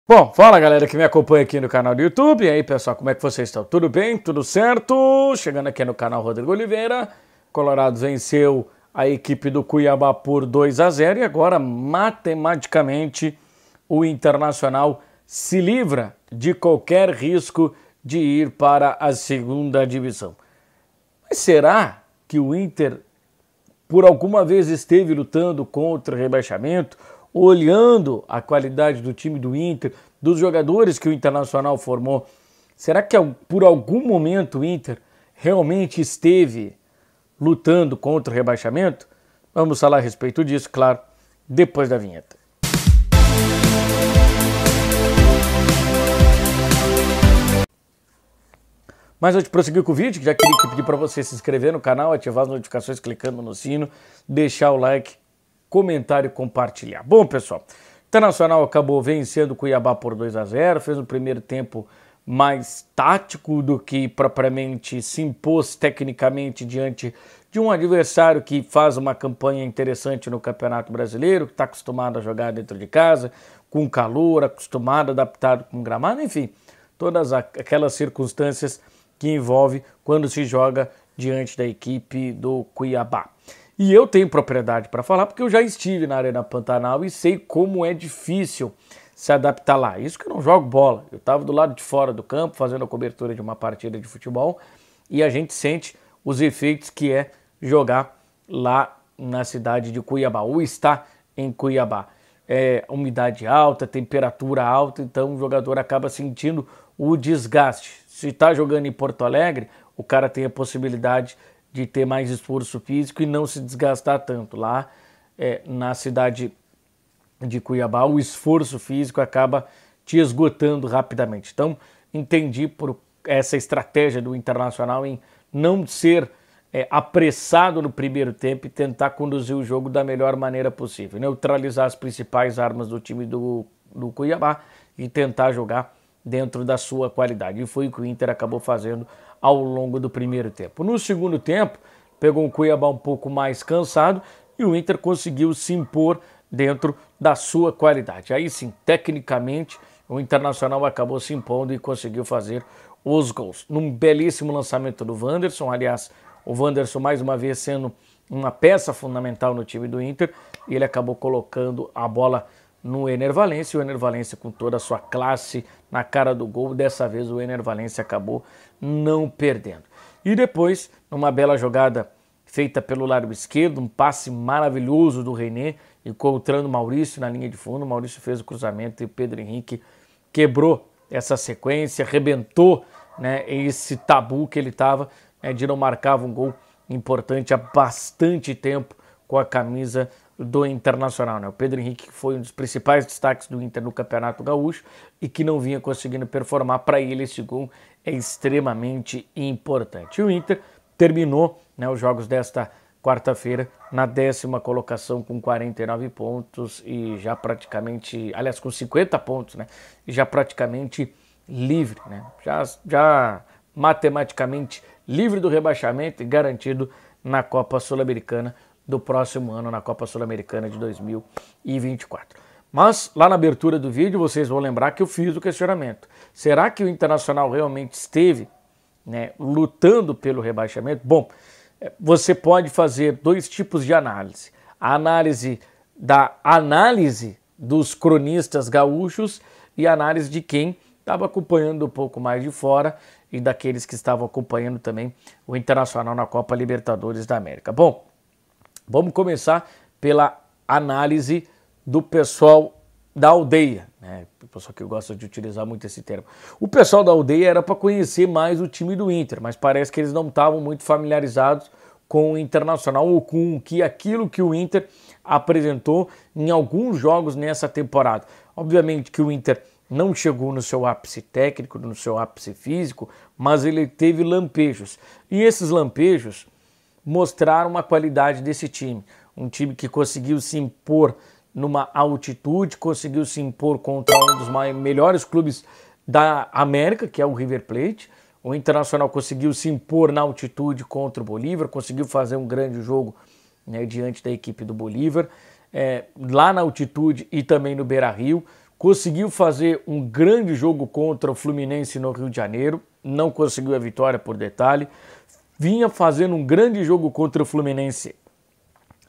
Bom, fala galera que me acompanha aqui no canal do YouTube. E aí pessoal, como é que vocês estão? Tudo bem? Tudo certo? Chegando aqui no canal Rodrigo Oliveira. Colorado venceu a equipe do Cuiabá por 2-0 e agora matematicamente o Internacional se livra de qualquer risco de ir para a segunda divisão. Mas será que o Inter por alguma vez esteve lutando contra o rebaixamento? Olhando a qualidade do time do Inter, dos jogadores que o Internacional formou, será que por algum momento o Inter realmente esteve lutando contra o rebaixamento? Vamos falar a respeito disso, claro, depois da vinheta. Mas antes de prosseguir com o vídeo, já queria pedir para você se inscrever no canal, ativar as notificações clicando no sino, deixar o like, comentário e compartilhar. Bom, pessoal, o Internacional acabou vencendo o Cuiabá por 2-0, fez um primeiro tempo mais tático do que propriamente se impôs tecnicamente diante de um adversário que faz uma campanha interessante no Campeonato Brasileiro, que está acostumado a jogar dentro de casa, com calor, acostumado, adaptado com gramado, enfim, todas aquelas circunstâncias que envolve quando se joga diante da equipe do Cuiabá. E eu tenho propriedade para falar porque eu já estive na Arena Pantanal e sei como é difícil se adaptar lá. Isso que eu não jogo bola. Eu estava do lado de fora do campo fazendo a cobertura de uma partida de futebol e a gente sente os efeitos que é jogar lá na cidade de Cuiabá, ou estar em Cuiabá. Umidade alta, temperatura alta, então o jogador acaba sentindo o desgaste. Se está jogando em Porto Alegre, o cara tem a possibilidade de ter mais esforço físico e não se desgastar tanto. Lá na cidade de Cuiabá, o esforço físico acaba te esgotando rapidamente. Então, entendi por essa estratégia do Internacional em não ser apressado no primeiro tempo e tentar conduzir o jogo da melhor maneira possível. Neutralizar as principais armas do time do Cuiabá e tentar jogar dentro da sua qualidade. E foi o que o Inter acabou fazendo ao longo do primeiro tempo. No segundo tempo, pegou um Cuiabá um pouco mais cansado e o Inter conseguiu se impor dentro da sua qualidade. Aí sim, tecnicamente, o Internacional acabou se impondo e conseguiu fazer os gols. Num belíssimo lançamento do Wanderson, aliás, o Wanderson mais uma vez sendo uma peça fundamental no time do Inter, e ele acabou colocando a bola no Ener Valencia, e o Ener Valencia com toda a sua classe na cara do gol, dessa vez o Ener Valencia acabou não perdendo. E depois, numa bela jogada feita pelo lado esquerdo, um passe maravilhoso do René, encontrando o Maurício na linha de fundo, o Maurício fez o cruzamento e o Pedro Henrique quebrou essa sequência, arrebentou, né, esse tabu que ele estava de não marcar um gol importante há bastante tempo com a camisa do Internacional, né? O Pedro Henrique foi um dos principais destaques do Inter no Campeonato Gaúcho e que não vinha conseguindo performar. Para ele esse gol é extremamente importante. E o Inter terminou, né, os jogos desta quarta-feira na 10ª colocação com 49 pontos e já praticamente, aliás, com 50 pontos, né? E já praticamente livre, né? Já matematicamente livre do rebaixamento e garantido na Copa Sul-Americana do próximo ano, na Copa Sul-Americana de 2024. Mas lá na abertura do vídeo vocês vão lembrar que eu fiz o questionamento. Será que o Internacional realmente esteve, né, lutando pelo rebaixamento? Bom, você pode fazer dois tipos de análise. A análise dos cronistas gaúchos e a análise de quem estava acompanhando um pouco mais de fora e daqueles que estavam acompanhando também o Internacional na Copa Libertadores da América. Bom, vamos começar pela análise do pessoal da aldeia, né? O pessoal que gosta de utilizar muito esse termo. O pessoal da aldeia era para conhecer mais o time do Inter, mas parece que eles não estavam muito familiarizados com o Internacional ou com aquilo que o Inter apresentou em alguns jogos nessa temporada. Obviamente que o Inter não chegou no seu ápice técnico, no seu ápice físico, mas ele teve lampejos. E esses lampejos mostraram uma qualidade desse time. Um time que conseguiu se impor numa altitude, conseguiu se impor contra um dos melhores clubes da América, que é o River Plate. O Internacional conseguiu se impor na altitude contra o Bolívar, conseguiu fazer um grande jogo, né, diante da equipe do Bolívar. Lá na altitude e também no Beira-Rio, conseguiu fazer um grande jogo contra o Fluminense no Rio de Janeiro, não conseguiu a vitória por detalhe, vinha fazendo um grande jogo contra o Fluminense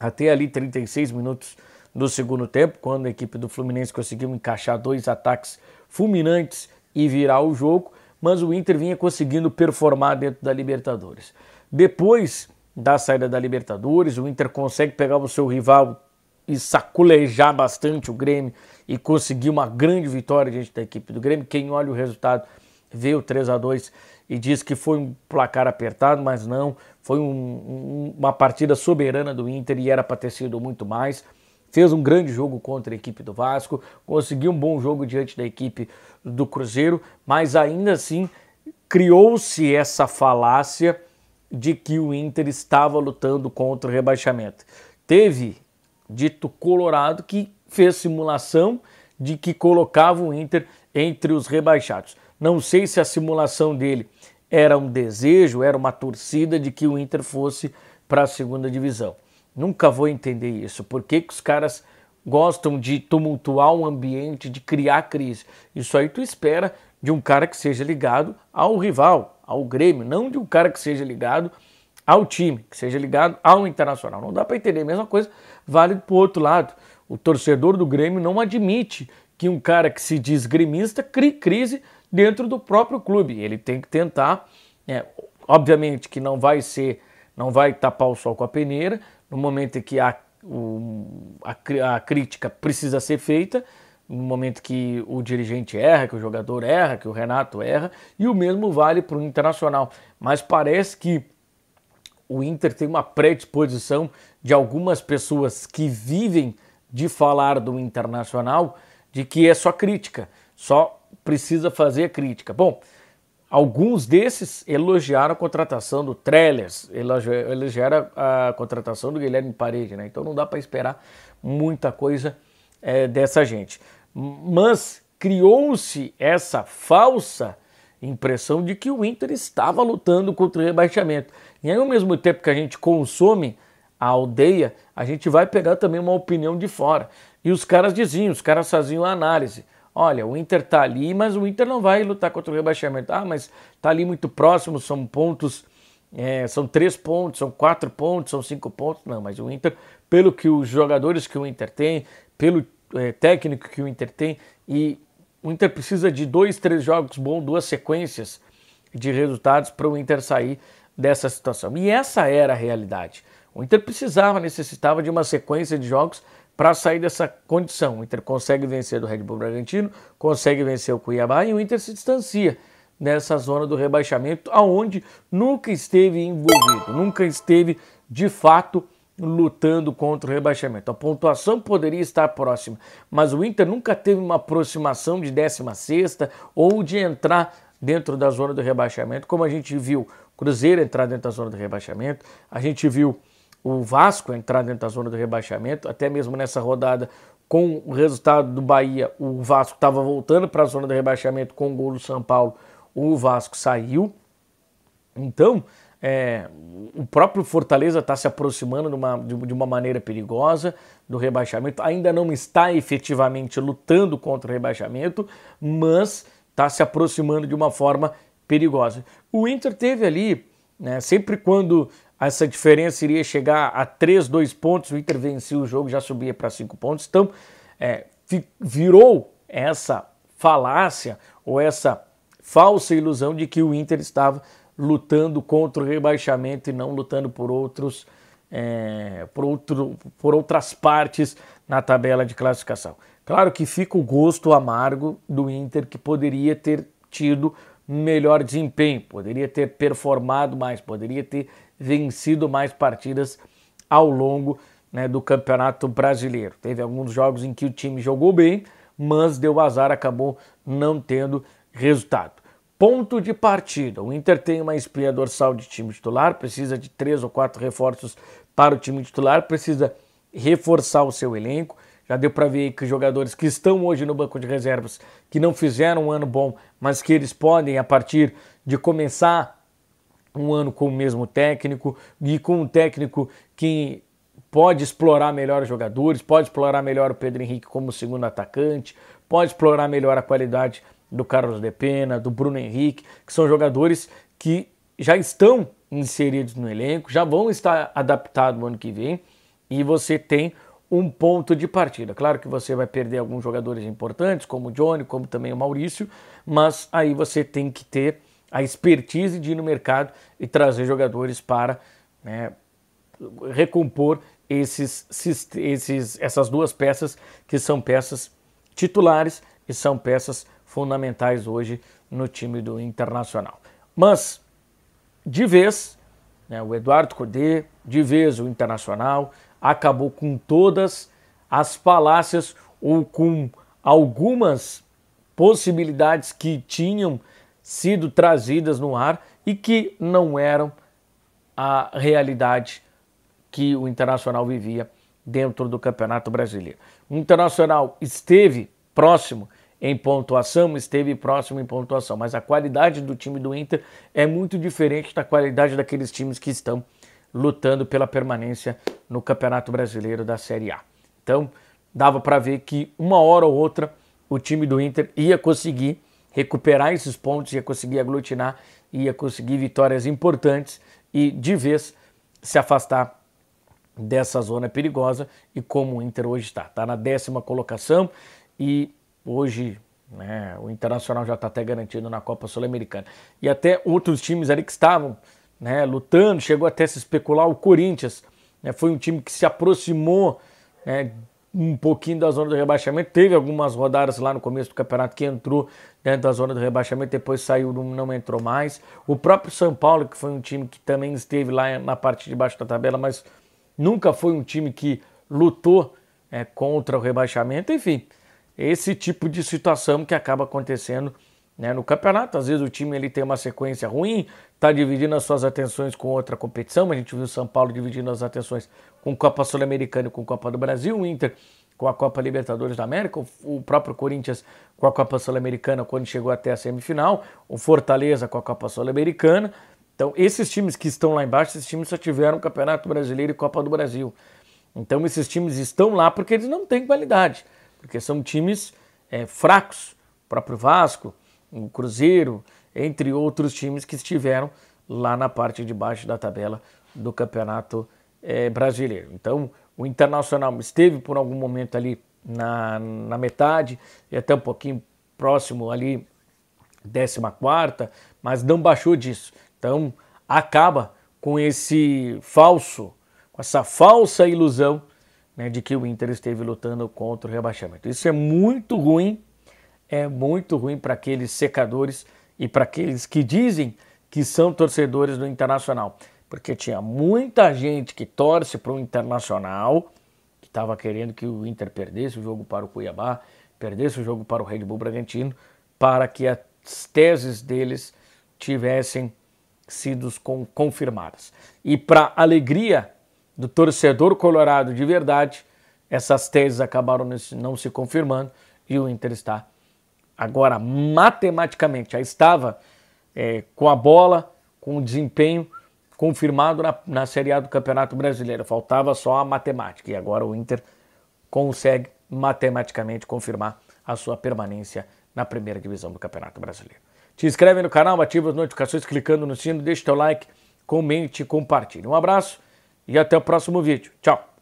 até ali 36 minutos do segundo tempo, quando a equipe do Fluminense conseguiu encaixar 2 ataques fulminantes e virar o jogo, mas o Inter vinha conseguindo performar dentro da Libertadores. Depois da saída da Libertadores, o Inter consegue pegar o seu rival e saculejar bastante o Grêmio e conseguir uma grande vitória diante da equipe do Grêmio. Quem olha o resultado vê o 3-2 e diz que foi um placar apertado, mas não, foi uma partida soberana do Inter e era para ter sido muito mais. Fez um grande jogo contra a equipe do Vasco, conseguiu um bom jogo diante da equipe do Cruzeiro, mas ainda assim criou-se essa falácia de que o Inter estava lutando contra o rebaixamento. Teve dito colorado que fez simulação de que colocava o Inter entre os rebaixados. Não sei se a simulação dele era um desejo, era uma torcida de que o Inter fosse para a segunda divisão. Nunca vou entender isso. Por que os caras gostam de tumultuar um ambiente, de criar crise? Isso aí tu espera de um cara que seja ligado ao rival, ao Grêmio, não de um cara que seja ligado ao time, que seja ligado ao Internacional. Não dá para entender. A mesma coisa vale para o outro lado. O torcedor do Grêmio não admite que um cara que se diz gremista crie crise dentro do próprio clube. Ele tem que tentar, obviamente que não vai tapar o sol com a peneira, no momento em que a crítica precisa ser feita, no momento que o dirigente erra, que o jogador erra, que o Renato erra, e o mesmo vale para o Internacional. Mas parece que o Inter tem uma predisposição de algumas pessoas que vivem de falar do Internacional, de que é só crítica, só precisa fazer a crítica. Bom, alguns desses elogiaram a contratação do Trellis, elogiaram a contratação do Guilherme Parede, né? Então não dá para esperar muita coisa dessa gente. Mas criou-se essa falsa impressão de que o Inter estava lutando contra o rebaixamento. E aí, ao mesmo tempo que a gente consome a aldeia, a gente vai pegar também uma opinião de fora. E os caras faziam a análise. Olha, o Inter tá ali, mas o Inter não vai lutar contra o rebaixamento. Ah, mas tá ali muito próximo, são pontos, são 3 pontos, são 4 pontos, são 5 pontos. Não, mas o Inter, pelo que os jogadores que o Inter tem, pelo técnico que o Inter tem, e o Inter precisa de 2, 3 jogos bons, 2 sequências de resultados para o Inter sair dessa situação. E essa era a realidade. O Inter necessitava de uma sequência de jogos para sair dessa condição. O Inter consegue vencer do Red Bull Bragantino, consegue vencer o Cuiabá e o Inter se distancia nessa zona do rebaixamento, aonde nunca esteve envolvido, nunca esteve de fato lutando contra o rebaixamento. A pontuação poderia estar próxima, mas o Inter nunca teve uma aproximação de 16ª ou de entrar dentro da zona do rebaixamento, como a gente viu o Cruzeiro entrar dentro da zona do rebaixamento, a gente viu o Vasco entrar dentro da zona do rebaixamento, até mesmo nessa rodada, com o resultado do Bahia, o Vasco estava voltando para a zona do rebaixamento com o gol do São Paulo, o Vasco saiu. Então, o próprio Fortaleza está se aproximando de uma maneira perigosa do rebaixamento, ainda não está efetivamente lutando contra o rebaixamento, mas está se aproximando de uma forma perigosa. O Inter teve ali, né, sempre quando essa diferença iria chegar a 2 pontos, o Inter vencia o jogo, já subia para 5 pontos. Então, virou essa falácia ou essa falsa ilusão de que o Inter estava lutando contra o rebaixamento e não lutando por outras partes na tabela de classificação. Claro que fica o gosto amargo do Inter, que poderia ter tido melhor desempenho, poderia ter performado mais, poderia ter vencido mais partidas ao longo, né, do Campeonato Brasileiro. Teve alguns jogos em que o time jogou bem, mas deu azar, acabou não tendo resultado. Ponto de partida. O Inter tem uma espinha dorsal de time titular, precisa de 3 ou 4 reforços para o time titular, precisa reforçar o seu elenco. Já deu para ver que jogadores que estão hoje no banco de reservas, que não fizeram um ano bom, mas que eles podem, a partir de começar um ano com o mesmo técnico e com um técnico que pode explorar melhor os jogadores, pode explorar melhor o Pedro Henrique como segundo atacante, pode explorar melhor a qualidade do Carlos de Pena, do Bruno Henrique, que são jogadores que já estão inseridos no elenco, já vão estar adaptados no ano que vem, e você tem um ponto de partida. Claro que você vai perder alguns jogadores importantes, como o Johnny, como também o Maurício, mas aí você tem que ter a expertise de ir no mercado e trazer jogadores para, né, recompor essas duas peças que são peças titulares e são peças fundamentais hoje no time do Internacional. Mas, de vez, né, o Eduardo Cudê, de vez o Internacional, acabou com todas as falácias ou com algumas possibilidades que tinham sido trazidas no ar e que não eram a realidade que o Internacional vivia dentro do Campeonato Brasileiro. O Internacional esteve próximo em pontuação, mas a qualidade do time do Inter é muito diferente da qualidade daqueles times que estão lutando pela permanência no Campeonato Brasileiro da Série A. Então, dava para ver que uma hora ou outra o time do Inter ia conseguir recuperar esses pontos, ia conseguir aglutinar, ia conseguir vitórias importantes e, de vez, se afastar dessa zona perigosa. E como o Inter hoje está na 10ª colocação e hoje, né, o Internacional já está até garantido na Copa Sul-Americana. E até outros times ali que estavam, né, lutando, chegou até a se especular, o Corinthians, né, foi um time que se aproximou, né, um pouquinho da zona do rebaixamento, teve algumas rodadas lá no começo do campeonato que entrou dentro da zona do rebaixamento, depois saiu, não entrou mais. O próprio São Paulo, que foi um time que também esteve lá na parte de baixo da tabela, mas nunca foi um time que lutou contra o rebaixamento. Enfim, esse tipo de situação que acaba acontecendo, né, no campeonato. Às vezes o time ele tem uma sequência ruim, está dividindo as suas atenções com outra competição. A gente viu o São Paulo dividindo as atenções com Copa Sul-Americana e com Copa do Brasil, o Inter com a Copa Libertadores da América, o próprio Corinthians com a Copa Sul-Americana quando chegou até a semifinal, o Fortaleza com a Copa Sul-Americana. Então, esses times que estão lá embaixo, esses times só tiveram Campeonato Brasileiro e Copa do Brasil. Então, esses times estão lá porque eles não têm qualidade, porque são times fracos. O próprio Vasco, o Cruzeiro, entre outros times que estiveram lá na parte de baixo da tabela do Campeonato Brasileiro. Então, o Internacional esteve por algum momento ali na metade, e até um pouquinho próximo ali, 14ª, mas não baixou disso. Então, acaba com essa falsa ilusão, né, de que o Inter esteve lutando contra o rebaixamento. Isso é muito ruim para aqueles secadores e para aqueles que dizem que são torcedores do Internacional. Porque tinha muita gente que torce para o Internacional, que estava querendo que o Inter perdesse o jogo para o Cuiabá, perdesse o jogo para o Red Bull Bragantino, para que as teses deles tivessem sido confirmadas. E para alegria do torcedor colorado de verdade, essas teses acabaram não se confirmando e o Inter está agora matematicamente, já estava com a bola, com o desempenho confirmado na Série A do Campeonato Brasileiro. Faltava só a matemática e agora o Inter consegue matematicamente confirmar a sua permanência na primeira divisão do Campeonato Brasileiro. Te inscreve no canal, ativa as notificações clicando no sino, deixa teu like, comente e compartilhe. Um abraço e até o próximo vídeo. Tchau!